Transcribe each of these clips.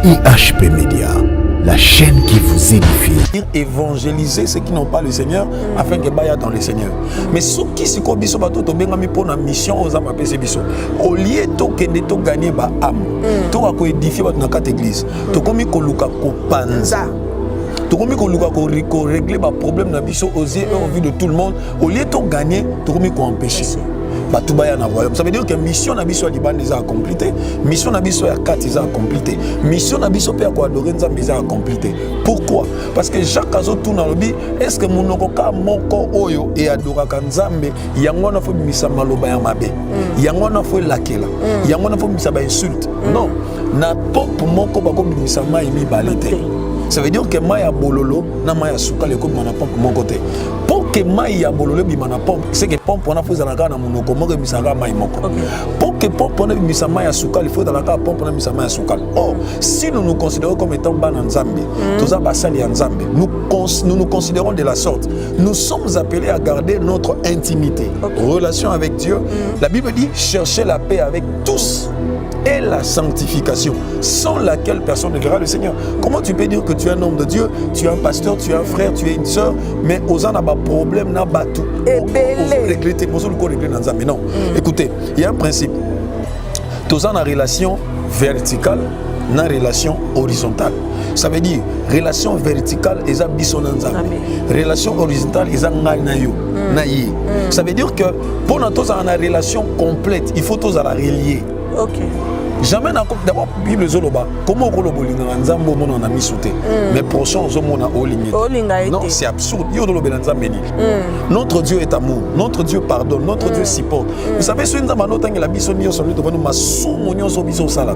IHP Média, la chaîne qui vous édifie. Évangéliser ceux qui n'ont pas le Seigneur afin que baya dans le Seigneur. Mais ceux qui se kobiso bato to bengami pour la mission aux âmes apesi biso. Au lieu to kende to gagner ba âme, to ko édifier bato na quatre église. To komi ko luka ko panza. To komi ko luka ko régler ba problème na biso aux yeux et au vu de tout le monde. Au lieu to gagner, to komi ko empêcher. Ça veut dire que mission nabiso liban déjà accomplie, mission nabiso ya kat déjà accomplie, mission nabiso pe ko adorer nzambe déjà accomplie. Pourquoi? Parce que Jacques azo tourna lobi, est-ce que monoko ka moko oyo et adoraka nzambe yango na fo bimisa maloba ya mabe, yango na fo lakela, yango na fo bimisa ba insulte. Non, na pop moko bako bimisa mai mi balite. Ça veut dire que maya bololo na maya suka le ko mana pompe mon côté. Pour que maya bololo bi mana pompe, c'est que pompe on a fait dans la na monoko mo bisanga mai moko. Pour que pompe on a bimisa maya suka, il faut dans la pompe on a bimisa maya suka. Or, si nous nous considérons comme étant ban nzambe, toza basali nzambe, nous nous considérons de la sorte. Nous sommes appelés à garder notre intimité, relation avec Dieu. La Bible dit chercher la paix avec tous et la sanctification, sans laquelle personne ne verra le Seigneur. Comment tu peux dire que tu es un homme de Dieu, tu es un pasteur, tu es un frère, tu es une soeur, mais aux ans a problème, n'a pas tout. Non. Écoutez, il y a un principe. Tous en relation verticale, na relation horizontale. Ça veut dire relation verticale et ça bisonanza. Relation horizontale et ça nayo. Ça veut dire que pour nous tous en relation complète, il faut tous la relier. OK. Jamais d'abord Bible zoloba comment on bolinga nzambo mona na misute mais prochain zomona olinga. Non, c'est absurde. Notre Dieu est amour, notre Dieu pardonne, notre Dieu supporte. Vous savez ce nzamba notanga la biso nyo solo to bano masumu nyo so biso sala.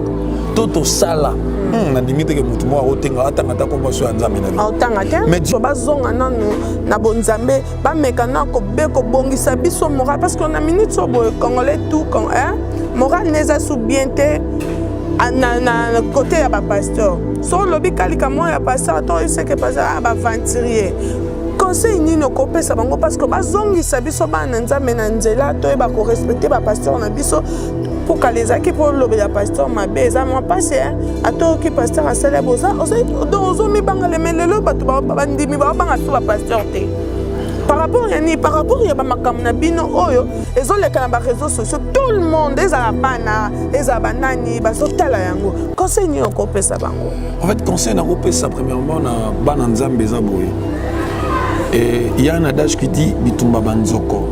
Toto sala. Na limite que mutu mo otenga atanga ta komba so nzambe na. Otanga te. Mais so bazonga nanu na bonzambe ba mekana ko be ko bongisa biso moral parce qu'on a minute so boy congolais tout quand hein moral neza sou bien te na côté ya ba pasteur so lobi kalika mo ya pasteur to c'est que pasteur ba venturier conseil ni no kopesa bango parce que bazongisa biso ba nzambe na nzela to ba ko respecter ba pasteur na biso pour que les équipes pour lobi ya pasteur mabe za mo passer ato ki pasteur a célébrer ça donc ozo mi banga le melelo ba to ba ndimi ba banga to ba pasteur te. Par rapport à ma bino oyo, ils ont les réseaux sociaux, tout le monde, les abana, les abanani, les hôtels yango. Conseil ni okopé ça bango. En fait, conseil na okopé ça premièrement na bananzambe zaboye. Et il y a un adage qui dit bitumba banzoko.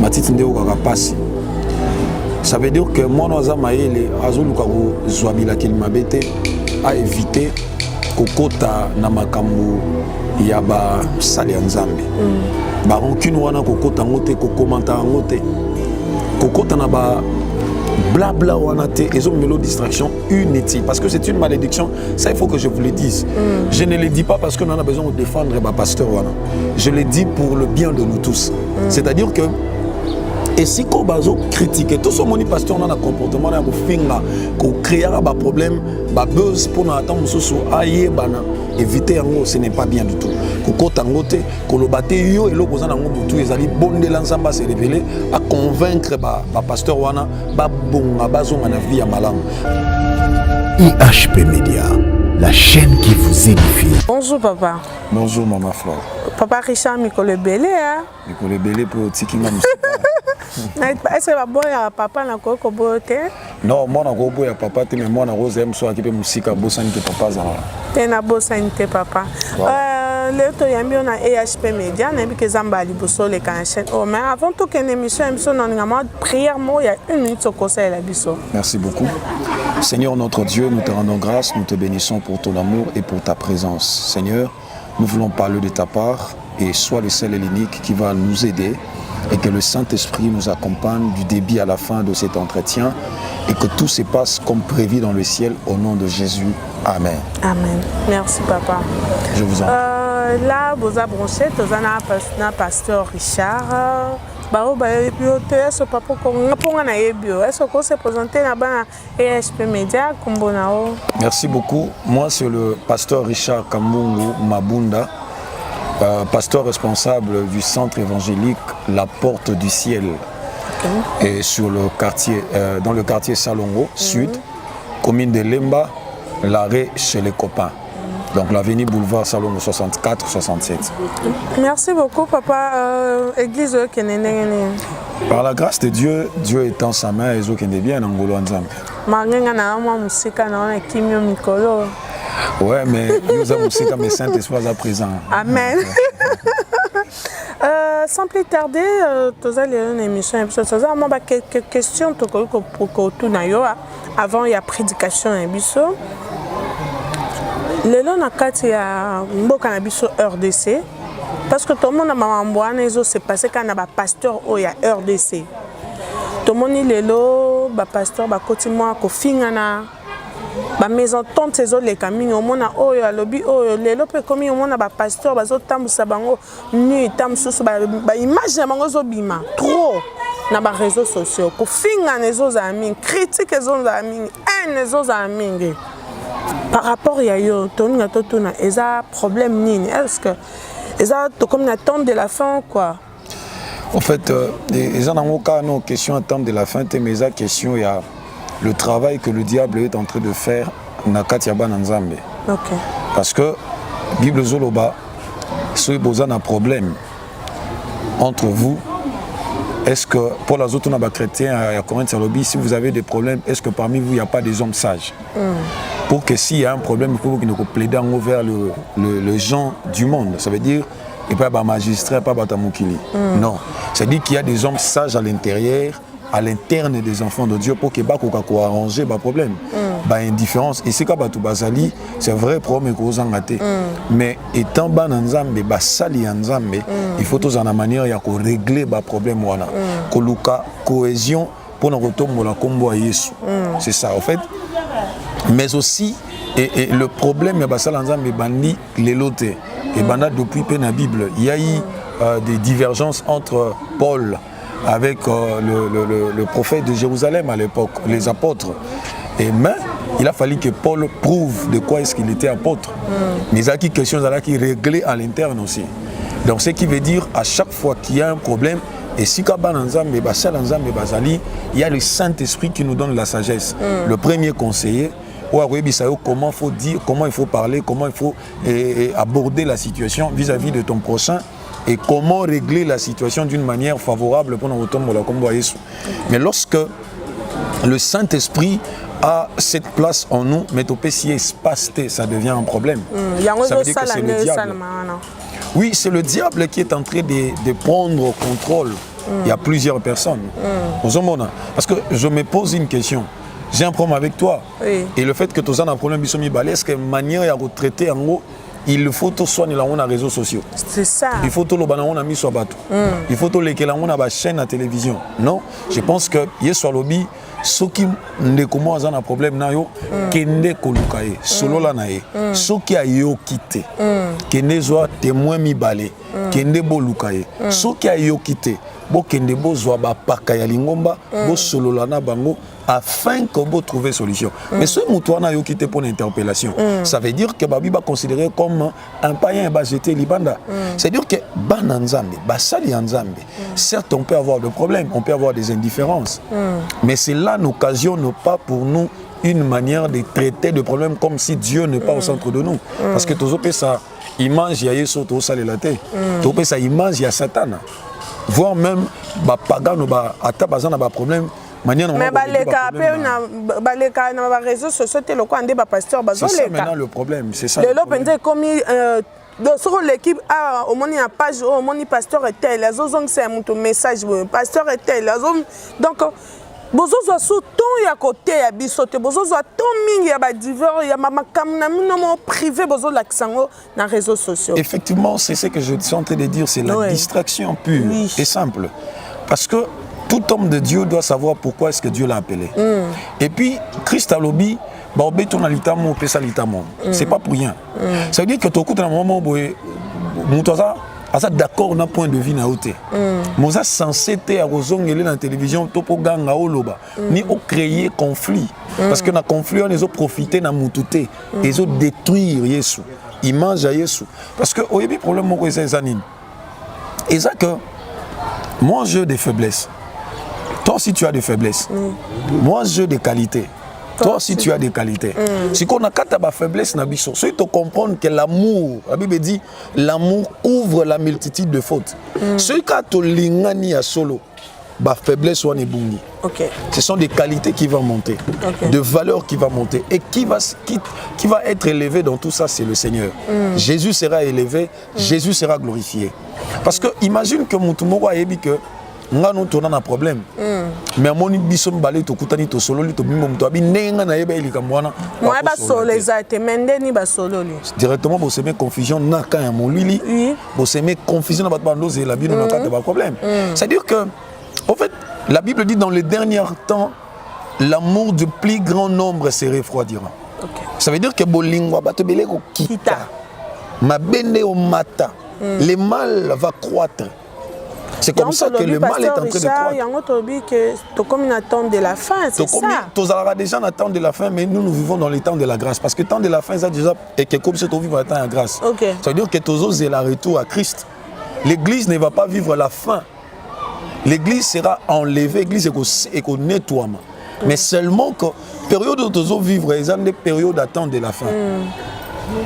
Matiti ndeo kakapasi. Ça veut dire que moi dans zamaele azoluka ko zwabila kilimabete à éviter kokota na makambo yaba sali nzambe ba rancune wana kokota ngote kokomanta ngote kokota na ba blabla wana te ezo melo distraction inutile parce que c'est une malédiction, ça il faut que je vous le dise. Je ne le dis pas parce que nous avons besoin de défendre ba pasteur wana, je le dis pour le bien de nous tous. C'est-à-dire que et si on bazo critiquer tout ce moni pasteur dans un comportement na ko finga ko créer ba problème ba buzz pour na attendre soso aye bana éviter yango ce n'est pas bien du tout ko kota ngote ko lobate yo elo kozana ngo mutu ezali bonde l'ensemble se révéler à convaincre ba pasteur wana ba bonga bazonga na vie ya malamu. IHP Média, la chaîne qui vous édifie. Bonjour papa. Bonjour maman Flore. Papa Richard Mikolo Belé hein. Mikolo Belé pour tikinga est-ce que boya papa na ko bote? Non, moi na ko boya papa te mais moi na rose aime so akipe musika bosani te papa za. Te na bosani te papa. Le to yambi on a EHP Média na bi ke zamba liboso le kan chaîne. Oh mais avant tout qu'une émission na ngama prière mo ya 1 minute au conseil la biso. Merci beaucoup. Seigneur notre Dieu, nous te rendons grâce, nous te bénissons pour ton amour et pour ta présence. Seigneur, nous voulons parler de ta part et sois le seul et l'unique qui va nous aider et que le Saint-Esprit nous accompagne du début à la fin de cet entretien et que tout se passe comme prévu dans le ciel au nom de Jésus. Amen. Amen. Merci papa. Je vous en prie. Là, vous avez branché, vous avez pasteur Richard. Est-ce que se présenter là-bas EHP Média Kumbonao? Merci beaucoup. Moi, c'est le pasteur Richard Kambungu Mabunda, pasteur responsable du centre évangélique La Porte du Ciel. Et sur le quartier, dans le quartier Salongo Sud, commune de Lemba, l'arrêt chez les copains. Donc l'avenue Boulevard Salomon 64-67. Merci beaucoup, papa. Église Kenene. Par la grâce de Dieu, Dieu étend sa main et Zoki est bien en Ngolo Nzambe. Ouais, mais nous avons aussi comme Saint-Esprit à présent. Amen. Sans plus tarder, tu as une émission. Tu as quelques questions pour tout avant il y a prédication. Le long na kati ya mboka na biso RDC parce que tout le monde a mamboana ezo se passer quand na ba pasteur o ya RDC. Tout le monde lelo ba pasteur ba kotima ko fingana ba maison tante ezo le kamini o mona o ya lobi o lelo pe komi o mona ba pasteur bazo tambusa bango nu tamsusu ba image na bango zo bima trop na ba réseaux sociaux ko fingana ezo za mingi critique ezo za mingi haine ezo za mingi. Par rapport à yo, il y a un problème. Est-ce que comme une attente de la fin quoi? En fait, il y a une question attente de la fin, mais il y a une question, il y a le travail que le diable est en train de faire na Katiaba Nzambe. Okay. Parce que Bible Zoloba, si vous avez un problème entre vous, est-ce que pour les autres chrétiens à Corinthe, si vous avez des problèmes, est-ce que parmi vous il n'y a pas des hommes sages? Pour que s'il y a un problème, il faut que nous plaidions vers le gens du monde. Ça veut dire, et pas un magistrat, pas un moukili. Non. C'est-à-dire qu'il y a des hommes sages à l'intérieur, à l'interne des enfants de Dieu, pour que nous arranger le problème. Indifférence. Et c'est comme Bazali, c'est vrai problème que vous en avez. Mais étant ban Nzambe, Basali Nzambe, il faut tous en la manière de régler le problème. Que la cohésion pour nous retomber la combo à Yesu. C'est ça, en fait. Mais aussi, et le problème, c'est que les lotes, et depuis la Bible, il y a eu des divergences entre Paul avec le prophète de Jérusalem à l'époque, les apôtres. Et mais il a fallu que Paul prouve de quoi est-ce qu'il était apôtre. Mais il y a des questions qui réglées à l'interne aussi. Donc ce qui veut dire à chaque fois qu'il y a un problème, et si il y a le Saint-Esprit qui nous donne la sagesse. Le premier conseiller, comment faut dire, comment il faut parler, comment il faut aborder la situation vis-à-vis de ton prochain et comment régler la situation d'une manière favorable pour nous retomber la combo à Jésus. Mais lorsque le Saint-Esprit a cette place en nous, mais si espace, ça devient un problème. Ça veut dire que c'est le diable. Oui, c'est le diable qui est en train de prendre contrôle. Il y a plusieurs personnes. Parce que je me pose une question. J'ai un problème avec toi. Oui. Et le fait que tu as un problème, est-ce que manière à retraiter en haut, il faut tout soigner dans les réseaux sociaux. C'est ça. Il faut tout le bananon mis sur bateau. Il faut tout les que la chaîne à télévision. Non, je pense que hier sur lobby, ceux qui ne commencent à un problème nayo, kende kolukaye, solo la nae, ceux qui a yo quitté, kende zoa témoin mi balé, kende bolukaye, ceux qui a yo quitté, bo kende bo zoa ba pakaya lingomba, bo solo la na bango. Afin que vous trouviez solution. Mais ce moutouana yo quitté pour l'interpellation, ça veut dire que Babi va considérer comme un païen va jeter l'ibanda. C'est-à-dire que Bananzambe, Basali Nzambe, certes on peut avoir des problèmes, on peut avoir des indifférences, mais c'est là l'occasion n'est pas pour nous une manière de traiter le problème comme si Dieu n'est pas au centre de nous. Parce que tout ça, image il y a Yesu, tout ça les latés, tout ça image il y a Satan, voire même pagan ou atabazan a problème. Mais les réseaux sociaux, c'est ça maintenant le problème. C'est ça. Sur l'équipe, au moins il y a page, au moins pasteur est tel, les autres c'est un message, pasteur est tel, donc bozo zo sous ton ya côté ya bisote bozo zo ton mingi ya ba divers ya mama kamna mino privé bozo laksango na réseaux sociaux. Effectivement, c'est ce que je suis en train de dire, c'est la distraction pure et simple. Parce que tout homme de Dieu doit savoir pourquoi est-ce que Dieu l'a appelé. Et puis, Christ a lobby, c'est pas pour rien. Ça veut dire que tu écoutes un moment où tu es d'accord dans point de vue. Tu es censé être dans la télévision, ni créer conflit. Parce que dans le conflit, on a profité de la moutouté, ils ont détruire Yesu. Image à Yesu. Parce que au début, le problème, c'est ça. Et ça que moi, j'ai des faiblesses. Toi aussi, tu as des faiblesses. Moi, j'ai des qualités. Toi aussi, tu as des qualités. Si on a quatre faiblesses, si tu comprends que l'amour, la Bible dit, l'amour couvre la multitude de fautes. Si tu lingani à solo, ba faiblesse ou nebungi. Ce sont des qualités qui vont monter, de valeurs qui vont monter et qui va être élevé dans tout ça, c'est le Seigneur. Jésus sera élevé, Jésus sera glorifié. Parce que imagine que Moutoumoro a dit que nous avons un problème. Mais mon biso mbale to kutani to sololi to bimbo mto abi nenga na yeba elika mwana. Moi ba solo ezate mendeni ba sololi. Directement vous semez confusion na ka ya molili. Vous semez confusion na bato bando la Bible na ka de problème. C'est-à-dire que en fait la Bible dit dans les derniers temps l'amour du plus grand nombre se refroidira. Ça veut dire que bolingwa bato belé ko kita. Ma bende o mata. Le mal va croître. C'est comme ça que le mal est en train de croître. Il y a un autre que tu comme une attente de la fin, c'est ça. Tu as déjà une attente de la fin, mais nous vivons dans les temps de la grâce. Parce que le temps de la fin, ça déjà est que comme si tu vis dans le temps de la grâce. Ça veut dire que tu as le retour à Christ. L'église ne va pas vivre la fin. L'église sera enlevée, l'église est au nettoiement. Mais seulement que la période où tu vas vivre, il y a des périodes d'attente de la fin.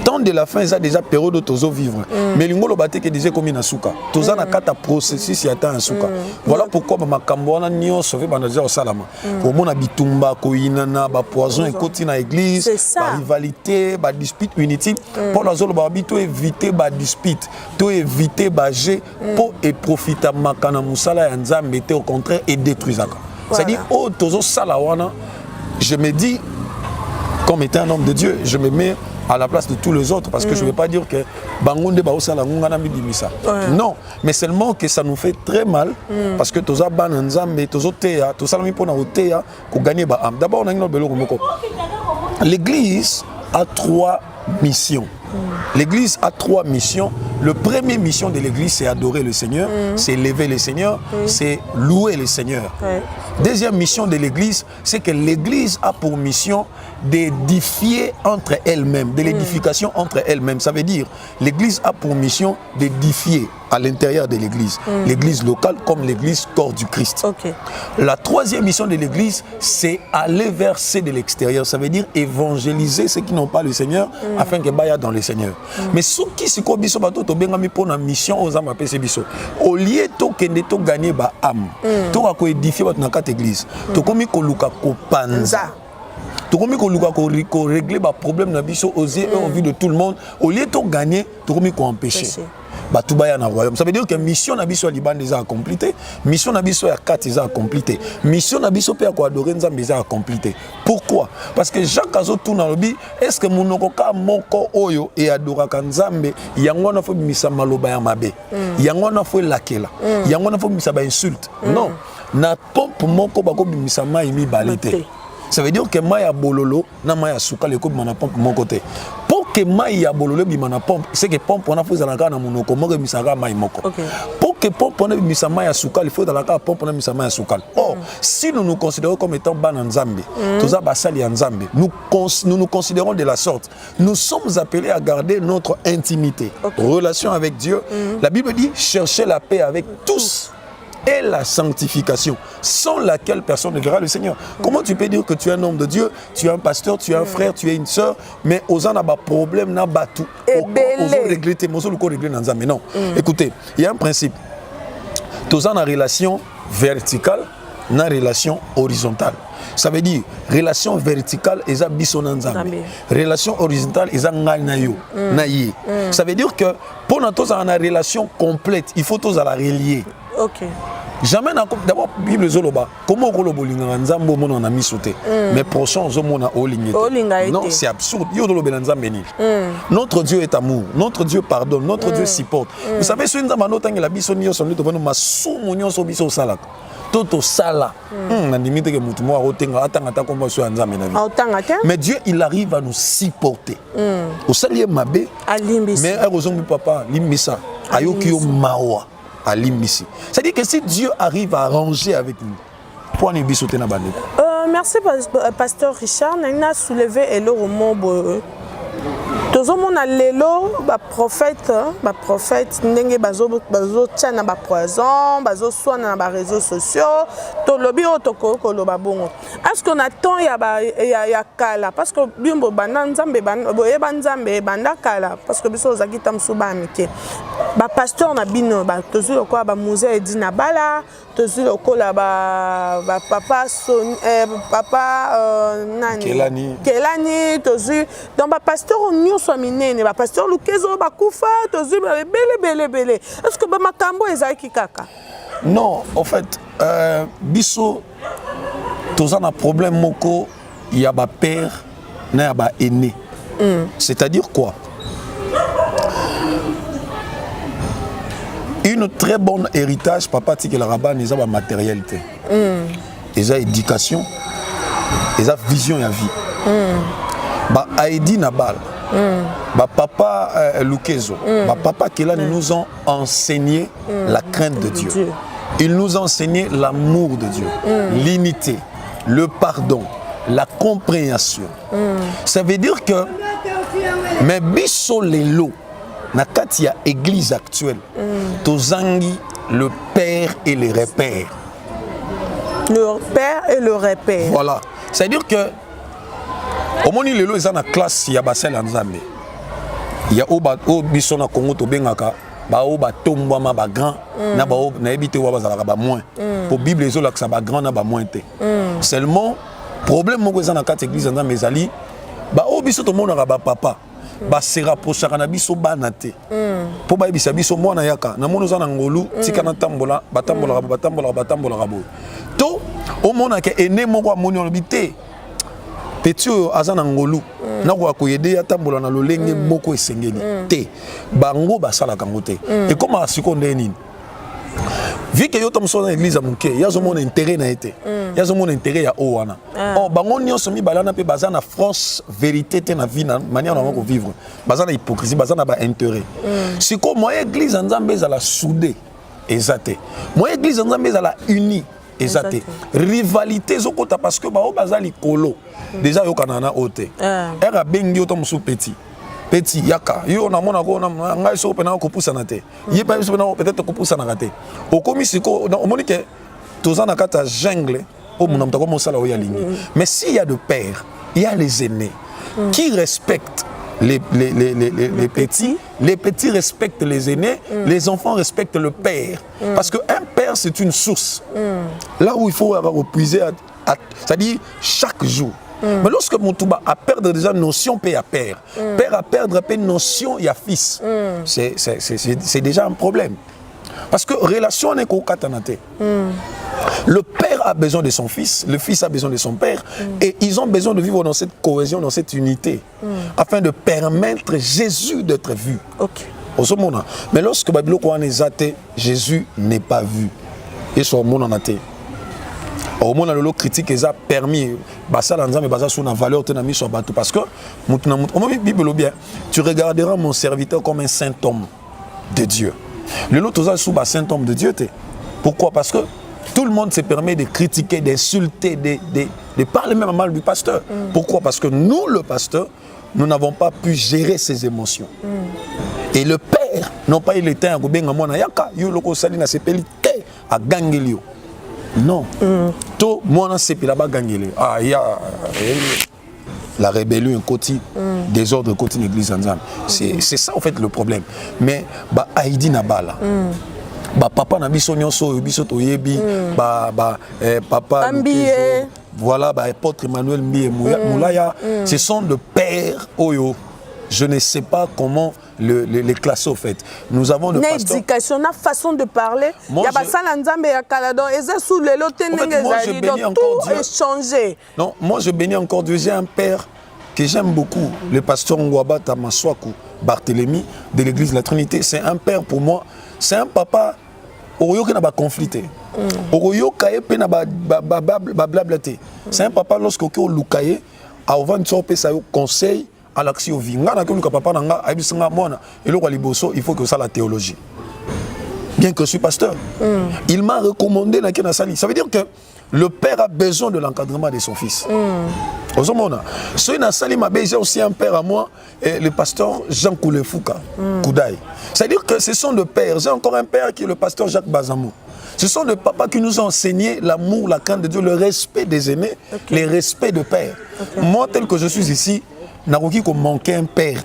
Temps de la fin, ça déjà période où tu vas vivre. Mais l'ingolo bate que disait comme une souka. Tu as un processus qui attend un souka. Voilà pourquoi ma camboana nio sauvé banaja au salama. Pour mon habitumba koinana ba poison et côté na église, ba rivalité, ba dispute unity. Pour la zone ba habito éviter ba dispute, to éviter ba jeu pour et profiter makana musala ya nzambe te au contraire et détruire. C'est-à-dire oh tozo salawana, je me dis comme étant un homme de Dieu, je me mets à la place de tous les autres parce que je ne veux pas dire que Bangonde Baosala Ngana Midimisa. Non, mais seulement que ça nous fait très mal parce que tous les Bananzambe, tous les Théa, tous les Pona Théa, pour gagner Baham. D'abord, on a une autre. L'église a 3 missions. L'église a 3 missions. Le premier mission de l'église, c'est adorer le Seigneur, c'est élever le Seigneur, c'est louer le Seigneur. Deuxième mission de l'église, c'est que l'église a pour mission d'édifier entre elles-mêmes, de l'édification entre elles-mêmes. Ça veut dire, l'église a pour mission d'édifier à l'intérieur de l'église, l'église locale comme l'église corps du Christ. La troisième mission de l'église, c'est aller vers ceux de l'extérieur. Ça veut dire évangéliser ceux qui n'ont pas le Seigneur afin que baya dans le Seigneur. Mais ceux qui se biso bato to benga mi pona mission aux âmes apese biso. Au lieu to kende to gagner ba âme, to ko édifier bato na kat église. To komi ko luka ko panza. Tu as régler les problèmes aux yeux et en vue de tout le monde. Au lieu de gagner, tu as empêché. Ça veut dire que la mission de Liban est accomplie, la mission de 4 est accomplie, la mission de adorer est accomplie. Pourquoi? Parce que Jacques Azo tourne dans le but, est-ce que mon okoka moko oyo et adoraka nzambe yango na fo bimisa maloba ya mabe yango na fo lakela yango na fo bimisa ba insulte non na pompe moko bako bimisa mai mi balite. Ça veut dire que Maya Bololo, na Maya Souka, le coupe mana pompe mon côté. Pour que Maya Bololo bimana pompe, c'est que pompe on a fait dans la carte na monoko, moi misara Maya moko. Pour que pompe on a mis Maya Souka, il faut dans la carte pompe on a mis Maya Souka. Or, si nous nous considérons comme étant Bananzambe, tous ça basali Nzambe, nous nous considérons de la sorte. Nous sommes appelés à garder notre intimité, relation avec Dieu. La Bible dit chercher la paix avec tous. Et la sanctification, sans laquelle personne ne verra le Seigneur. Comment tu peux dire que tu es un homme de Dieu, tu es un pasteur, tu es un frère, tu es une sœur, mais aux gens n'a pas problème, n'a pas tout. Mais non. Écoutez, il y a un principe. Tous en relation verticale, na relation horizontale. Ça veut dire relation verticale et ça bisonanzambe. Relation horizontale et ça nganayo, naye. Ça veut dire que pour nous tous en relation complète, il faut tous à la relier. Jamais d'abord Bible zoloba comment on bolinga nzambo mona na misoté mais prochain zomona oligné. Non, c'est absurde. Yo dolo belanzambe ni. Notre Dieu est amour, notre Dieu pardonne, notre Dieu supporte. Vous savez ce nzamba notanga la biso nyo so to bono masumu nyo so biso salaka. Toto sala. Na limite que mutu mo otenga atanga ta komba so nzambe na vie. Mais Dieu il arrive à nous supporter. Au salier mabé. Mais heureusement papa limbisa ayoki yo mawa. À l'imbécile. C'est-à-dire que si Dieu arrive à arranger avec nous, pour nous bisoter na bande. Merci pasteur Richard, nous a soulevé et le roman tout tozomona lelo prophète ndenge bazo tia na poison bazo soana na ba réseaux sociaux to lobi otoko koloba bongo. Est-ce qu'on attend ya kala parce que bimbo banda nzambe boyeba nzambe banda kala parce que biso ozaki tamsu ba mike ba pasteur na bino ba tozu lokola ba musée edina bala tozu lokola ba papa son papa nani Kelani tozu donc ba pasteur nyonso minene ba pasteur Lukezo ba kufa tozu bele est-ce que ba makambo ezaki kaka? Non, en fait biso toza na problème moko ya ba père na ya ba aîné. C'est-à-dire quoi? Une très bonne héritage, papa dit que la rabat n'est pas matérialité. Ils ont éducation, ils ont vision et vie. Bah Aïdi Nabal, bah papa Lukezo, bah papa Kelani nous ont enseigné la crainte de Dieu. Ils nous ont enseigné l'amour de Dieu, l'unité, le pardon, la compréhension. Ça veut dire que mais biso lelo na kati ya église actuelle tozangi le père et le repère. Le père et le repère. Voilà. C'est-à-dire que au moni lelo eza na classe ya basel nzambe. Ya o biso na Congo to bengaka ba o ba tombwama ba grand na ba o na ebité wa bazalaka ba moins. Pour Bible ezo la ba grand na ba moins te. Seulement problème moko eza na kati église nzambe ezali ba o biso to mona ba papa ba se rapprochaka na biso bana te po ba ebisa biso mwana yaka na mono za na ngolu tika na tambola batambola rabo to o mona ke ene moko amoni olobite petit oyo aza na ngolu na ko akoyede ya tambola na lolenge moko esengeli te bango basala kango te et comme asiko ndeni vu que yo tomso na église amuke yazo mon intérêt na été yazo mon intérêt ya owana oh bango nyonso mi balana pe bazana France vérité te na vie na manière na ko vivre bazana hypocrisie bazana ba intérêt siko moi église nzambe za la soudé ezate moi église nzambe za la unie ezate rivalité zokota parce que ba o bazali kolo déjà yo kanana ote era bengi yo tomso petit yaka yo na mona ko na ngai so pena ko poussa na te yi pa so pena peut-être ko poussa na raté o komi siko on moni que toza na kata jungle o mona mtako mosala o ya lingi mais s'il y a de pères il y a les aînés qui respectent les petits respectent les aînés, les enfants respectent le père parce que un père c'est une source là où il faut avoir puiser c'est-à-dire chaque jour. Mais lorsque mon touba a perdre déjà notion père à père à perdre notion il y a fils c'est déjà un problème parce que relation n'est qu'au katanate. Le père a besoin de son fils, le fils a besoin de son père et ils ont besoin de vivre dans cette cohésion, dans cette unité afin de permettre Jésus d'être vu. Mais lorsque Babylone est athée, Jésus n'est pas vu et son monde en athée. Au moins la critique les a permis basa lanza mais basa sur la valeur te na mis sur bateau parce que Bible bien tu regarderas mon serviteur comme un saint homme de Dieu. Le lot toza sous bas saint homme de Dieu te. Pourquoi? Parce que tout le monde se permet de critiquer, d'insulter, de parler même mal du pasteur. Pourquoi? Parce que nous le pasteur nous n'avons pas pu gérer ses émotions. Et le père non pas il était un gobenga mona yaka yo loko sali na sepeli te a gangelio. Non. Tout moi c'est puis là-bas gagner. Ah il y a la rébellion côté désordre côté l'église ensemble. C'est ça en fait le problème. Mais ba Aïdi Nabala. Ba papa na biso nyonso biso toyebi papa Lukezo, voilà ba apôtre Emmanuel Mbiye Moulaya ce sont de pères oyo. Je ne sais pas comment les classer au fait. Nous avons de pasteurs. Éducation, na façon de parler. Il y a pas ça l'ensemble ya kalado. Et ça sous les lots tout échanger. Non, moi je bénis encore Dieu. J'ai un père que j'aime beaucoup, le pasteur Ngwaba Tamaswaku Barthélemy de l'église de la Trinité. C'est un père pour moi. C'est un papa. Oyo qui n'a pas conflité. Oyo kaye pe na ba blablaté. C'est un papa lorsque au lukaye a ovan tsope sa conseil. À l'action vinga na que papa nanga abisinga mona et le liboso il faut que ça la théologie bien que je suis pasteur il m'a recommandé na kena sali ça veut dire que le père a besoin de l'encadrement de son fils Ozomona. So na sali mabe, j'ai aussi un père à moi, le pasteur Jean Koulefouka, Koudaï. C'est-à-dire que ce sont de pères. J'ai encore un père qui est le pasteur Jacques Bazamou. Ce sont des papas qui nous ont enseigné l'amour, la crainte de Dieu, le respect des aînés, le respect de père. Moi, tel que je suis ici, Naroki qu'on manquait un père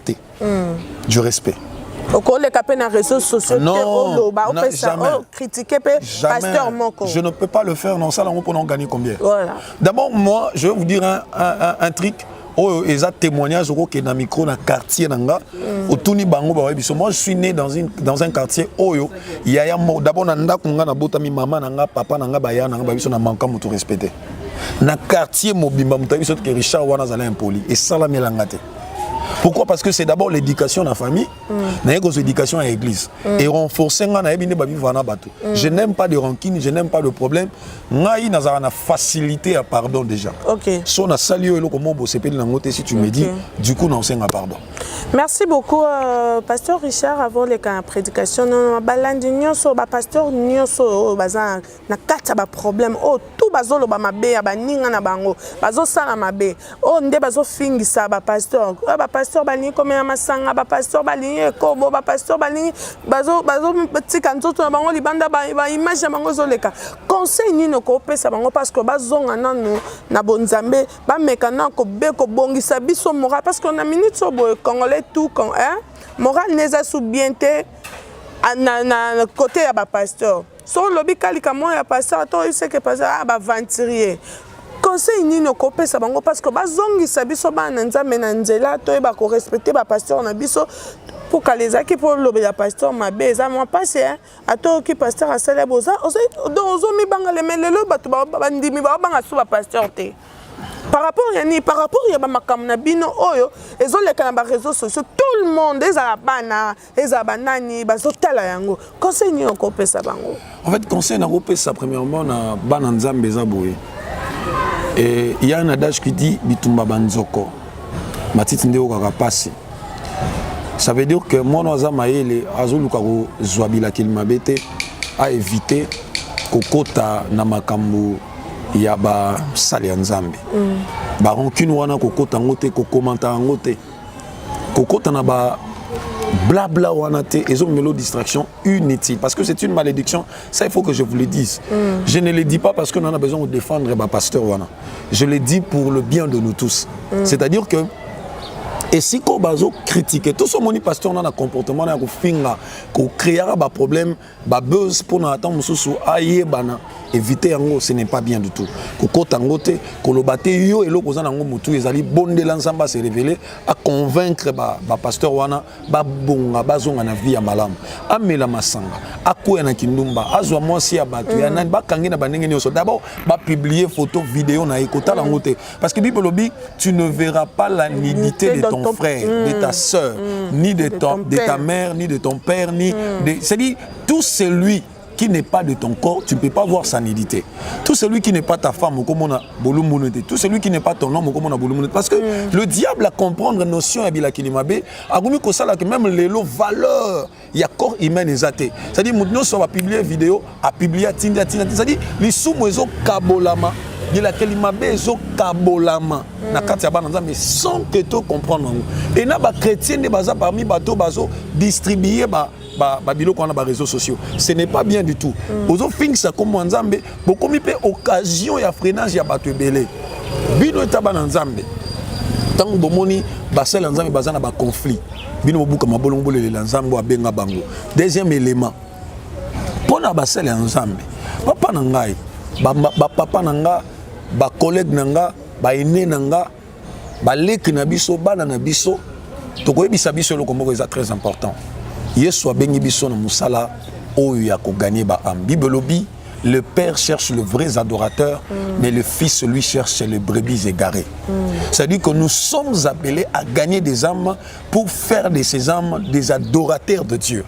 du respect. Les réseaux sociaux, non, jamais. Pasteur Moko. Je ne peux pas le faire, non, ça, on peut en gagner combien? Voilà. D'abord, moi, je vais vous dire un truc. Oh, et ça témoignage au dans micro dans quartier nanga au Tuni Bango ba biso. Moi je suis né dans un quartier oyo il y a d'abord nanda kunga na botami maman nanga papa nanga baya nanga ba biso na manka mutu respecter na quartier mobimba mutu biso que Richard wana zala impoli et ça la melangate. Pourquoi? Parce que c'est d'abord l'éducation dans la famille, l'éducation à l'église. Et renforcer, je n'aime pas de rancune, je n'aime pas de problème. Je na facilité à pardon déjà. Si on a salué si tu me dis, du coup, on enseigne à pardon. Merci beaucoup, Pasteur Richard. Avant les prédications, pasteur Nyonso, na kata ba problème. Oh, tout bazolo ba mabe, ba ninga na bango, bazo sala mabe. Oh, nde bazo fingisa ba pasteur. Pasteur bali comme un masanga, pasteur bali kobo, pasteur bali bazo petit kantoto na bango libanda ba image ya bango zoleka. Conseil ni no ko pesa bango parce que bazonga nanu na bonzambe ba mekana ko be ko bongisa biso mora parce qu'on a minute so boy congolais tout quand hein moral neza sou bienté na côté ya ba pasteur. So lobi kalika mo ya pasteur to il sait que pasteur ba venturier. Conseil ni no kopesa bango parce que bazongisa biso bana nzambe na nzela to ba ko respecter ba pasteur na biso pour kaleza ki pour lobe ya pasteur mabe za moi passé ato ki pasteur a sala boza ozo mi banga le melelo batu ba ndimi ba banga su ba pasteur te par rapport ya ba makam na bino oyo ezoleka na ba réseaux sociaux tout le monde ezala bana ezaba nani bazotala yango conseil ni no kopesa bango en fait conseil na kopesa premièrement na bana nzambe za boye. Et il y a un adage qui dit bitumba banzoko matiti ndeo kakapasi. Ça veut dire que moi noza maele azoluka ko zwabila kilimabete a éviter kokota na makambo ya ba sali nzambe. Ba rancune wana kokota ngote ko commentaire ngote. Kokota na ba blabla wanate et ont mélo distraction inutile parce que c'est une malédiction, ça il faut que je vous le dise. Je ne le dis pas parce qu'on en a besoin de défendre ma pasteur wana. Je le dis pour le bien de nous tous. C'est-à-dire que et si on bazo critiquer tout ce moni pasteur on a un comportement na ko finga ko créer ba problème ba buzz pour na attendre mususu aye bana éviter yango ce n'est pas bien du tout. Ko kota ngote ko lobate yo elo ko zana ngo mutu ezali bonde l'ensemble se révéler à convaincre ba pasteur wana ba bonga bazonga na vie ya malamu amela masanga akoya na kindumba azwa mwasi ya batu ya nani ba kangi na banenge nyoso d'abord ba publier photo vidéo na ekota la ngote parce que Bible lobi tu ne verras pas la nudité de ton frère, de ta sœur, ni de ta mère, ni de ton père, ni de... C'est-à-dire, tout celui qui n'est pas de ton corps, tu ne peux pas voir sa nudité. Tout celui qui n'est pas ta femme, tout celui qui n'est pas ton homme, parce que le diable a comprendre la notion à Bilakilimabe, a que même les valeurs, il y a corps humain exaté. C'est-à-dire, nous sommes publier vidéo, à publier c'est-à-dire, les sous-moiseaux kabolama. De laquelle il m'a besoin kabolama na kati ya bana nzambe sans que tu comprendre et na ba chrétien de baza parmi bato bazo distribuer ba biloko na ba réseaux sociaux ce n'est pas bien du tout ozo finisa comme nzambe beaucoup mi pe occasion ya freinage ya bato belé bino eta bana nzambe tango bomoni basel nzambe baza na ba conflit bino bobuka mabolongo le nzambe abenga bango deuxième élément pona basel nzambe papa na ngai ba papa na nga ba collègue nanga ba aîné nanga ba leki na biso bana na biso to ko yebisa biso le kombo est très important yesu abengi biso na musala oyo ya ko gagner ba am Bible lobi le père cherche le vrai adorateur mais le fils lui cherche les brebis égarées. C'est-à-dire que nous sommes appelés à gagner des âmes pour faire de ces âmes des adorateurs de Dieu.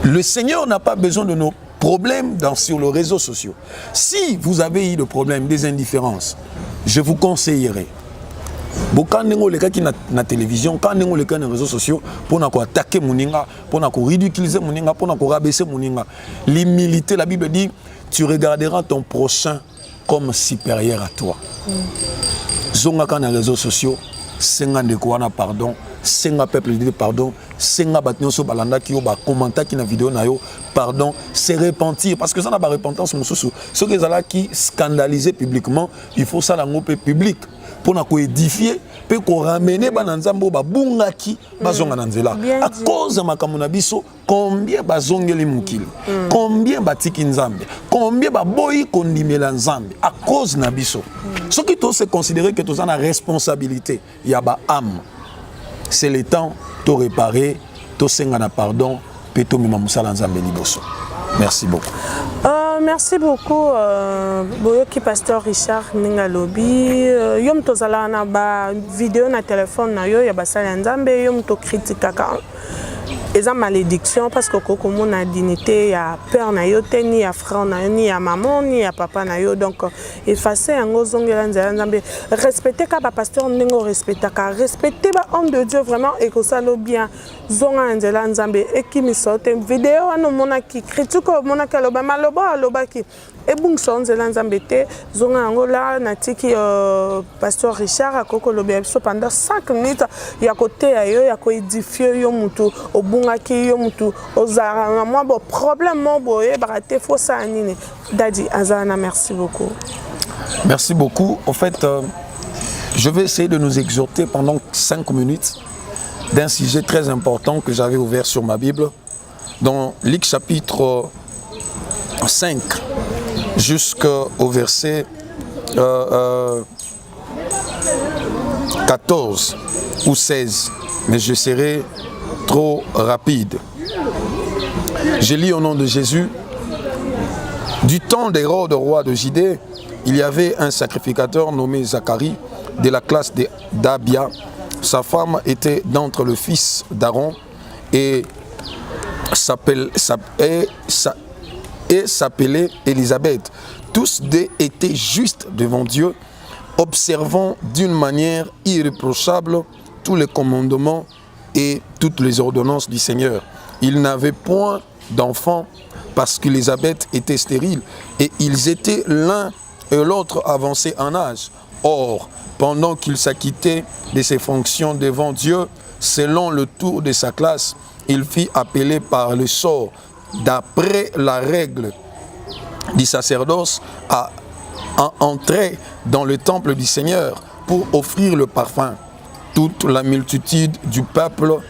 Le Seigneur n'a pas besoin de nos problèmes sur les réseaux sociaux. Si vous avez eu des problèmes, des indifférences, je vous conseillerais. Quand vous avez la télévision, quand vous avez les réseaux sociaux, pour attaquer Mouninga, pour ridiculiser Mouninga, pour rabaisser Mouninga. L'humilité, la Bible dit, tu regarderas ton prochain comme supérieur à toi. zongaka na réseaux sociaux senga ndeko wana pardon senga peuple de pardon senga batnyoso balanda ki yo ba commenter ki na vidéo na yo pardon c'est repentir parce que ça n'a pas repentance mususu ce que zala qui scandaliser publiquement il faut ça la ngopé public pour na ko édifier pe ko ramener ba nzambo ba bungaki bazonga na nzela à cause de makambo na biso combien bazongeli mukili combien batiki nzambe combien ba boyi kondimela nzambe à cause na biso ce qui to se considérer que tous en a responsabilité ya ba âme c'est le temps de réparer to senga pardon pe to mema musala nzambe liboso. Merci beaucoup. Merci beaucoup, Boyoki Pasteur Richard Ningalobi. Yom tozala na ba vidéo na téléphone na yo ya basala nzambe yom to critique et ça malédiction parce que koko mon a dignité ya père na yo te ni ya frère na yo ni ya maman ni ya papa na yo donc effacer ngo zongela nzambe respecter ka ba pasteur ndingo respecter ka respecter ba homme de Dieu vraiment et que ça lo bien zonga nzela nzambe et qui mi sorte vidéo ano mona ki critique mona ka lo ba maloba loba ki et bon son nzela nzambe te zonga ngo la na tiki pasteur Richard akoko lo bien pendant 5 minutes ya côté ayo ya ko édifier yo mutu au ngaki yo mutu ozara moi bon problème mo boye baraté faut ça anine dadi azana merci beaucoup. Merci beaucoup. En fait je vais essayer de nous exhorter pendant 5 minutes d'un sujet très important que j'avais ouvert sur ma Bible dans Luc chapitre 5 jusqu'au verset 14 ou 16 mais je serai trop rapide. Je lis au nom de Jésus. Du temps d'Hérode, roi de Judée, il y avait un sacrificateur nommé Zacharie de la classe d'Abia. Sa femme était d'entre le fils d'Aaron et s'appelait Élisabeth. Tous deux étaient justes devant Dieu, observant d'une manière irréprochable tous les commandements et toutes les ordonnances du Seigneur. Ils n'avaient point d'enfants parce qu'Élisabeth était stérile et ils étaient l'un et l'autre avancés en âge. Or, pendant qu'il s'acquittait de ses fonctions devant Dieu, selon le tour de sa classe, il fit appeler par le sort, d'après la règle du sacerdoce, à entrer dans le temple du Seigneur pour offrir le parfum. Toute la multitude du peuple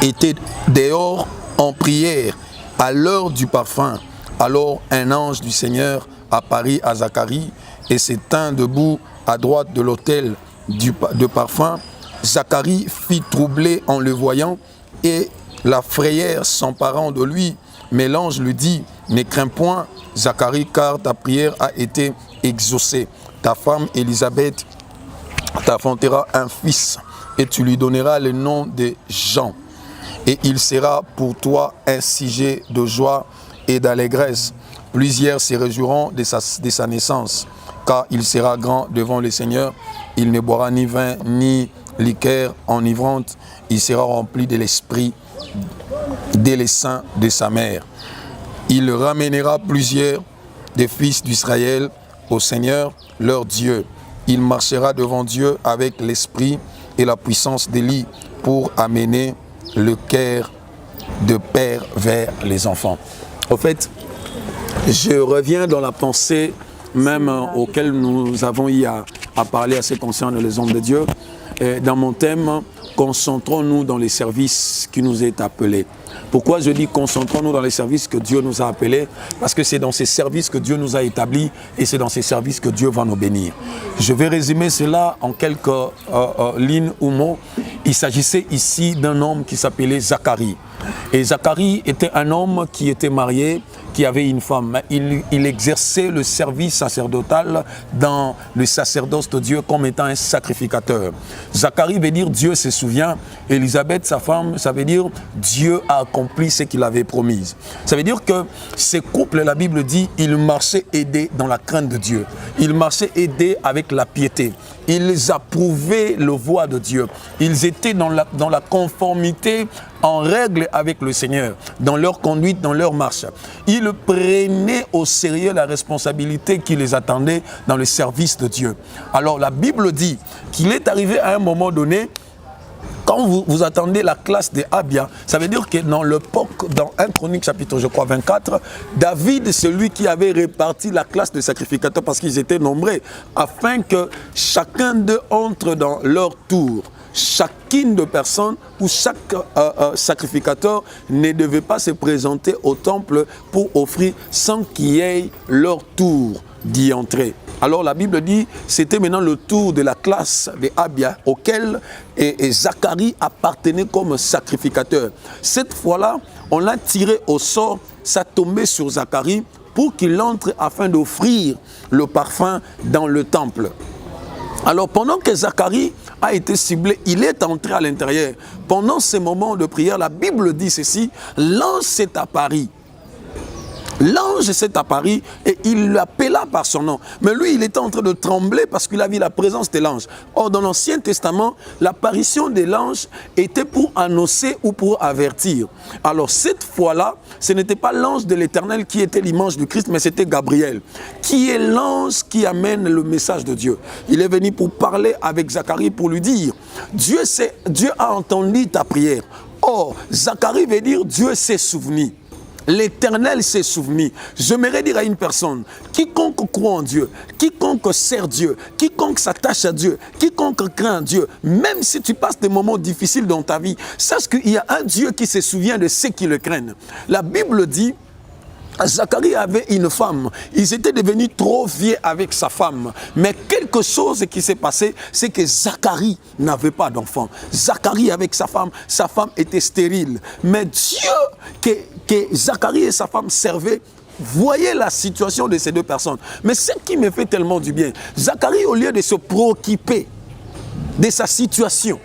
était dehors en prière à l'heure du parfum. Alors un ange du Seigneur apparut à Zacharie et se tint debout à droite de l'autel de parfum. Zacharie fut troublé en le voyant et la frayeur s'emparant de lui. Mais l'ange lui dit: ne crains point, Zacharie, car ta prière a été exaucée. Ta femme Élisabeth t'enfantera un fils et tu lui donneras le nom de Jean. Et il sera pour toi un sujet de joie et d'allégresse. Plusieurs se réjouiront de sa naissance, car il sera grand devant le Seigneur. Il ne boira ni vin ni liqueur enivrante. Il sera rempli de l'esprit dès le sein de sa mère. Il ramènera plusieurs des fils d'Israël au Seigneur, leur Dieu. Il marchera devant Dieu avec l'esprit et la puissance d'Élie pour amener le cœur de père vers les enfants. En fait, je reviens dans la pensée même auquel nous avons eu à parler à ce qui concerne les hommes de Dieu. Et dans mon thème, concentrons-nous dans les services qui nous est appelés. Pourquoi je dis concentrons-nous dans les services que Dieu nous a appelés? Parce que c'est dans ces services que Dieu nous a établis et c'est dans ces services que Dieu va nous bénir. Je vais résumer cela en quelques lignes ou mots. Il s'agissait ici d'un homme qui s'appelait Zacharie. Et Zacharie était un homme qui était marié, qui avait une femme. Il exerçait le service sacerdotal dans le sacerdoce de Dieu comme étant un sacrificateur. Zacharie veut dire Dieu se souviens, Élisabeth, sa femme, ça veut dire Dieu a accompli ce qu'il avait promis. Ça veut dire que ces couples, la Bible dit, ils marchaient aidés dans la crainte de Dieu. Ils marchaient aidés avec la piété. Ils approuvaient le voie de Dieu. Ils étaient dans la conformité en règle avec le Seigneur, dans leur conduite, dans leur marche. Ils prenaient au sérieux la responsabilité qui les attendait dans le service de Dieu. Alors la Bible dit qu'il est arrivé à un moment donné, quand vous attendez la classe des Abia, ça veut dire que dans l'époque, dans 1 Chronique chapitre, je crois, 24, David, c'est lui qui avait réparti la classe de sacrificateurs parce qu'ils étaient nombreux, afin que chacun d'eux entre dans leur tour. Chacune de personnes ou chaque sacrificateur ne devait pas se présenter au temple pour offrir sans qu'il y ait leur tour d'y entrer. Alors la Bible dit, c'était maintenant le tour de la classe des Abia auquel Zacharie appartenait comme sacrificateur. Cette fois-là, on l'a tiré au sort, ça tombait sur Zacharie pour qu'il entre afin d'offrir le parfum dans le temple. Alors pendant que Zacharie a été ciblé, il est entré à l'intérieur. Pendant ces moments de prière, la Bible dit ceci, l'ange s'est apparu. L'ange s'est apparu et il l'appela par son nom. Mais lui, il était en train de trembler parce qu'il a vu la présence de l'ange. Or, dans l'Ancien Testament, l'apparition de l'ange était pour annoncer ou pour avertir. Alors, cette fois-là, ce n'était pas l'ange de l'Éternel qui était l'image du Christ, mais c'était Gabriel, qui est l'ange qui amène le message de Dieu. Il est venu pour parler avec Zacharie, pour lui dire, Dieu a entendu ta prière. Or, Zacharie veut dire Dieu s'est souvenu. L'Éternel s'est souvenu. J'aimerais dire à une personne, quiconque croit en Dieu, quiconque sert Dieu, quiconque s'attache à Dieu, quiconque craint Dieu, même si tu passes des moments difficiles dans ta vie, sache qu'il y a un Dieu qui se souvient de ceux qui le craignent. La Bible dit, Zacharie avait une femme, ils étaient devenus trop vieux avec sa femme, mais quelque chose qui s'est passé, c'est que Zacharie n'avait pas d'enfant. Zacharie avec sa femme était stérile, mais Dieu que Zacharie et sa femme servaient, voyez la situation de ces deux personnes. Mais ce qui me fait tellement du bien, Zacharie, au lieu de se préoccuper de sa situation,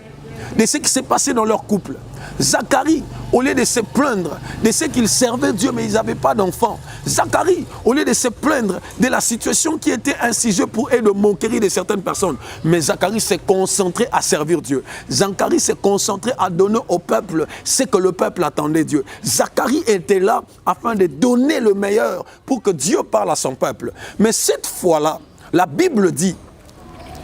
de ce qui s'est passé dans leur couple, Zacharie, au lieu de se plaindre de ce qu'ils servaient Dieu, mais ils n'avaient pas d'enfants. Zacharie, au lieu de se plaindre de la situation qui était insigée pour eux de moquerie de certaines personnes, mais Zacharie s'est concentré à servir Dieu. Zacharie s'est concentré à donner au peuple ce que le peuple attendait Dieu. Zacharie était là afin de donner le meilleur pour que Dieu parle à son peuple. Mais cette fois-là, la Bible dit,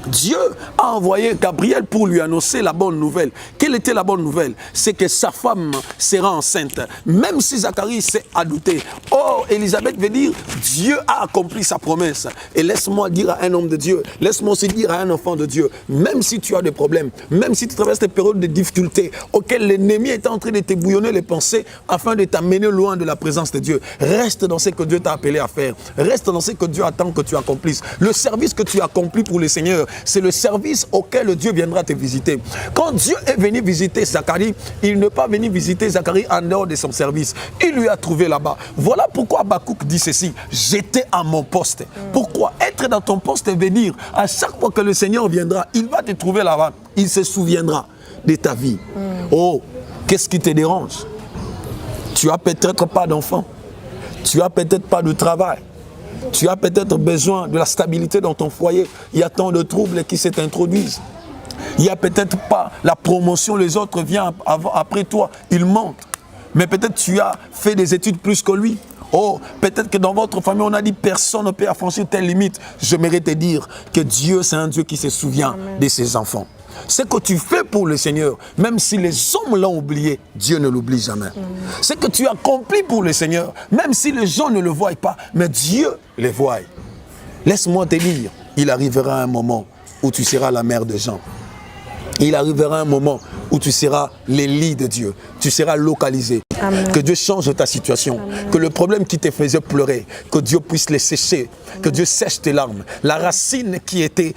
Dieu a envoyé Gabriel pour lui annoncer la bonne nouvelle. Quelle était la bonne nouvelle? C'est que sa femme sera enceinte. Même si Zacharie s'est adouté. Or, Élisabeth veut dire, Dieu a accompli sa promesse. Et laisse-moi dire à un homme de Dieu, laisse-moi aussi dire à un enfant de Dieu, même si tu as des problèmes, même si tu traverses des périodes de difficultés auxquelles l'ennemi est en train de te bouillonner les pensées afin de t'amener loin de la présence de Dieu, reste dans ce que Dieu t'a appelé à faire. Reste dans ce que Dieu attend que tu accomplisses. Le service que tu accomplis pour le Seigneur, c'est le service auquel Dieu viendra te visiter. Quand Dieu est venu visiter Zacharie, il n'est pas venu visiter Zacharie en dehors de son service. Il lui a trouvé là-bas. Voilà pourquoi Habakkuk dit ceci, j'étais à mon poste. Pourquoi? Être dans ton poste veut dire, à chaque fois que le Seigneur viendra, il va te trouver là-bas. Il se souviendra de ta vie. Oh, qu'est-ce qui te dérange? Tu as peut-être pas d'enfant. Tu as peut-être pas de travail. Tu as peut-être besoin de la stabilité dans ton foyer. Il y a tant de troubles qui s'introduisent. Il n'y a peut-être pas la promotion, les autres viennent après toi, ils montent. Mais peut-être tu as fait des études plus que lui. Oh, peut-être que dans votre famille, on a dit personne ne peut affranchir telle limite. J'aimerais te dire que Dieu, c'est un Dieu qui se souvient de ses enfants. Ce que tu fais pour le Seigneur, même si les hommes l'ont oublié, Dieu ne l'oublie jamais. Ce que tu accomplis pour le Seigneur, même si les gens ne le voient pas, mais Dieu les voit. Laisse-moi te dire, il arrivera un moment où tu seras la mère de Jean. Il arrivera un moment où tu seras l'Élie de Dieu. Tu seras localisé. Amen. Que Dieu change ta situation. Amen. Que le problème qui te faisait pleurer, que Dieu puisse les sécher. Amen. Que Dieu sèche tes larmes. La racine qui était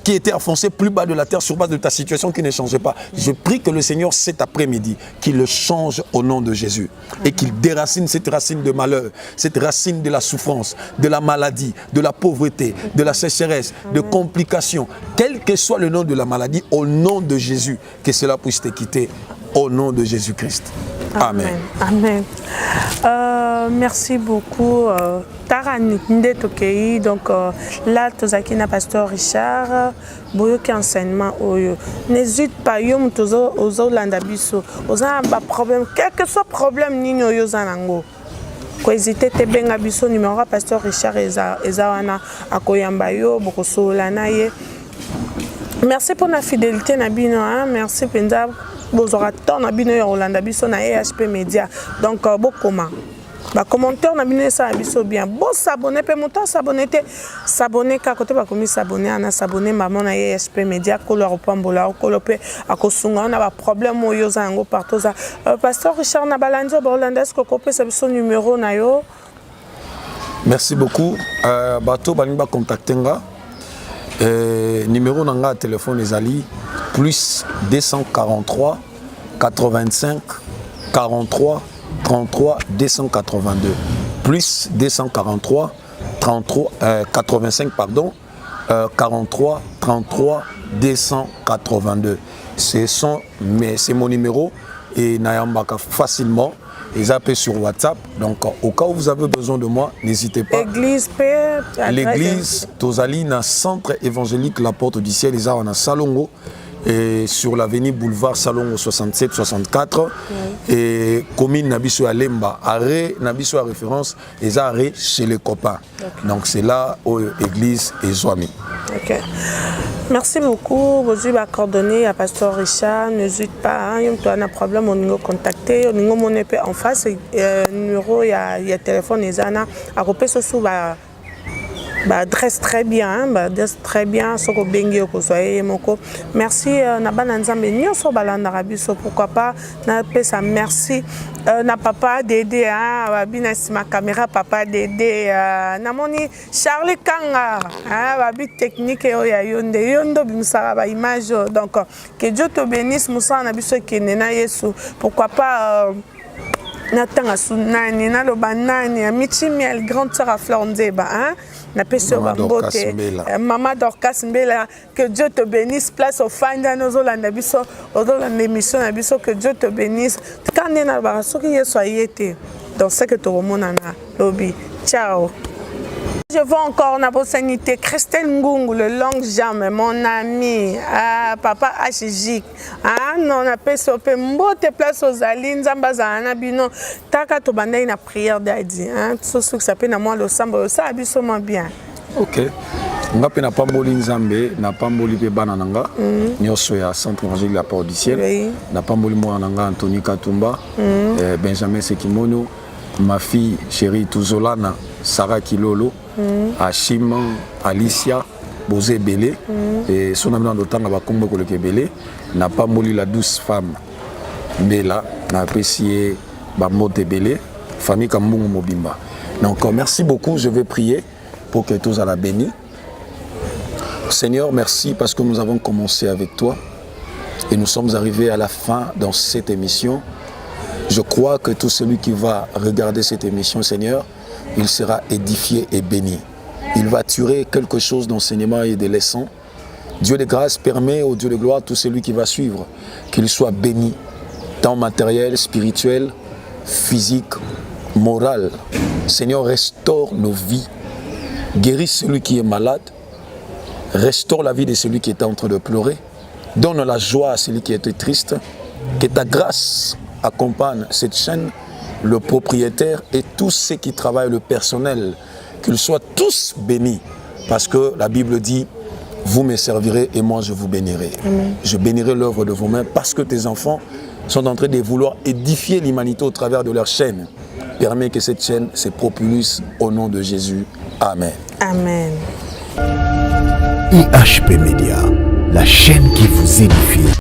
qui était enfoncé plus bas de la terre sur base de ta situation qui ne changeait pas. Je prie que le Seigneur cet après-midi, qu'il le change au nom de Jésus et qu'il déracine cette racine de malheur, cette racine de la souffrance, de la maladie, de la pauvreté, de la sécheresse, de complications, quel que soit le nom de la maladie, au nom de Jésus, que cela puisse te quitter au nom de Jésus-Christ. Amen. Amen. Merci beaucoup. Donc là, tu as pasteur Richard, boyoki enseignement oyo. N'hésite pas, yom tozo ozo landabiso. Oza un problème, quel que soit problème nini oyo zanango. Ko hésiter te benga biso numéro pasteur Richard ezawana akoyamba yo bokosola na ye. Merci pour la fidélité nabino, hein. Merci penza bozora ton nabino yo Rolanda biso na EHP Media. Donc bokoma. Ba commentaire na bino ça biso bien. Bon s'abonner pe montant s'abonner ka côté ba komi s'abonner ana s'abonner maman na EHP Media ko leur pambola ko lope akosunga na ba problème oyo zango partout ça. Pasteur Richard na balandi ba Rolanda est-ce que kopé sa biso numéro na yo? Merci beaucoup. Bato ba nimba contacter nga. Numéro nanga téléphone ezali plus 243 85 43 33 282 plus 243 33 85 pardon 43 33 282. C'est mon numéro et nayambaka facilement. Ils appellent sur WhatsApp. Donc, au cas où vous avez besoin de moi, n'hésitez pas. L'église Tozali, dans le centre évangélique La Porte du Ciel, ils ont un Salongo, et sur l'avenue Boulevard Salongo 67-64. Et commune Nabiso à Lemba, arrêt Nabiso à référence, ils ont arrêt chez les copains. Donc, c'est là où l'église est Zoami. Ok. Merci beaucoup. Vous avez coordonné à Pasteur Richard. N'hésite pas. Si tu as un problème, on nous contacter. On nous monnaie en face. Numéro, il y a téléphone. Il y a à couper ce sous. Adresse très bien, très bien. Merci. Pourquoi pas? Merci. Na papa Dédé, ma caméra papa Dédé. Namoni Charlie Kanga, babi technique yondo bimsara image. Donc que Dieu te bénisse, Moussa Nabiso Kenena Yesu. Pourquoi pas? Natanga Sunani, Nalobanani, Michimiel, grande sœur à Fleur Nzeba, hein? Maman Dorcas Mbela, que Dieu te bénisse, place aux fans de nos Olandabiso, aux émissions, que Dieu te bénisse. Quand on est dans le barasso, qu'il y ait dans ce que tu remontes, lobby. Ciao. Je vois encore na sanité Christelle Ngungu, le long jambe, mon ami, papa HJ. Non, on appelle ça mbote place aux alines, zambazana bino, taka to banda na prière d'Adi, tout ce qui s'appelle na moi le sambo, ça absolument bien. OK. On a na pamboli nzambe, na pamboli pe banananga, nyoso ya centre évangélique La Porte du Ciel, na pamboli mo nanga Anthony Katumba, Benjamin Sekimono, ma fille chérie Tuzolana, Sarah Kilolo, Achim, Alicia, Bosé Belé, et son ami dans le temps, Bakombo Koleke Belé, n'a pas molli la douce femme, Bella, n'a apprécié Bamote Belé, famille Kambungu Mobimba. Donc, merci beaucoup, je vais prier pour que tous à la béni. Seigneur, merci parce que nous avons commencé avec toi et nous sommes arrivés à la fin dans cette émission. Je crois que tout celui qui va regarder cette émission, Seigneur, il sera édifié et béni. Il va tirer quelque chose d'enseignement et de leçons. Dieu de grâce permet au Dieu de gloire, tout celui qui va suivre, qu'il soit béni, tant matériel, spirituel, physique, moral. Seigneur, restaure nos vies. Guéris celui qui est malade. Restaure la vie de celui qui est en train de pleurer. Donne la joie à celui qui était triste. Que ta grâce accompagne cette chaîne, le propriétaire et tous ceux qui travaillent, le personnel, qu'ils soient tous bénis. Parce que la Bible dit, vous me servirez et moi je vous bénirai. Amen. Je bénirai l'œuvre de vos mains parce que tes enfants sont en train de vouloir édifier l'humanité au travers de leur chaîne. Permets que cette chaîne se propulse au nom de Jésus. Amen. Amen. IHP Media, la chaîne qui vous édifie.